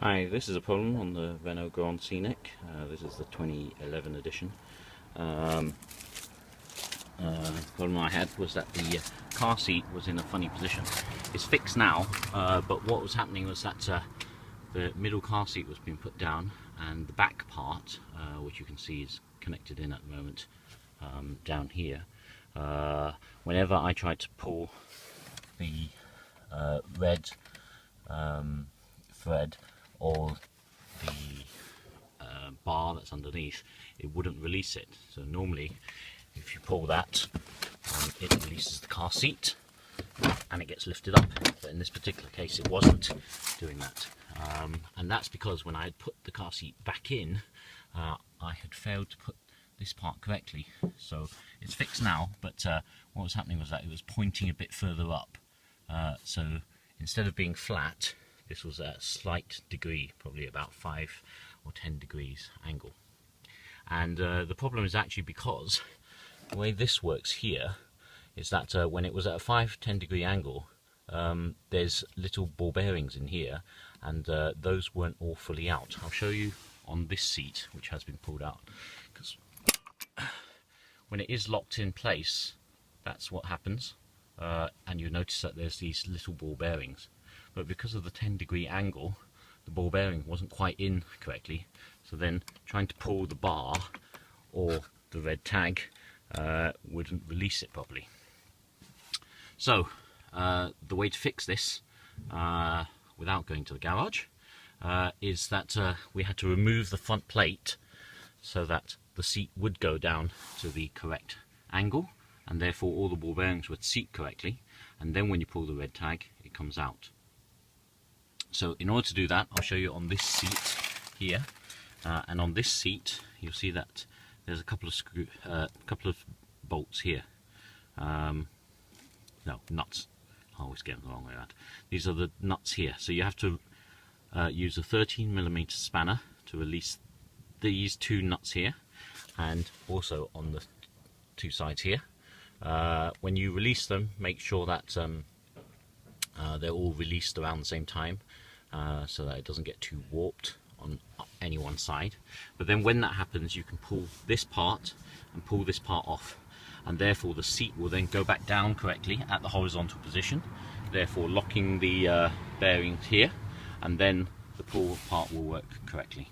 Hi, this is a problem on the Renault Grand Scenic. This is the 2011 edition. The problem I had was that the car seat was in a funny position. It's fixed now, but what was happening was that the middle car seat was being put down, and the back part, which you can see is connected in at the moment, down here. Whenever I tried to pull the red thread or the bar that's underneath, it wouldn't release it. So normally if you pull that, it releases the car seat and it gets lifted up, but in this particular case it wasn't doing that, and that's because when I had put the car seat back in, I had failed to put this part correctly. So it's fixed now, but what was happening was that it was pointing a bit further up, so instead of being flat, this was at a slight degree, probably about 5 or 10 degrees angle. And the problem is actually because the way this works here is that when it was at a 5-10 degree angle, there's little ball bearings in here, and those weren't all fully out. I'll show you on this seat, which has been pulled out, because when it is locked in place, that's what happens, and you notice that there's these little ball bearings. But because of the 10 degree angle, the ball bearing wasn't quite in correctly, so then trying to pull the bar or the red tag wouldn't release it properly. So the way to fix this without going to the garage is that we had to remove the front plate so that the seat would go down to the correct angle, and therefore all the ball bearings would seat correctly, and then when you pull the red tag it comes out. So in order to do that, I'll show you on this seat here, and on this seat you'll see that there's a couple of bolts here. No, nuts. I always get them the wrong way around. These are the nuts here. So you have to use a 13mm spanner to release these two nuts here, and also on the two sides here. When you release them, make sure that they're all released around the same time, so that it doesn't get too warped on any one side. But then when that happens, you can pull this part and pull this part off, and therefore the seat will then go back down correctly at the horizontal position, therefore locking the bearings here, and then the pull part will work correctly.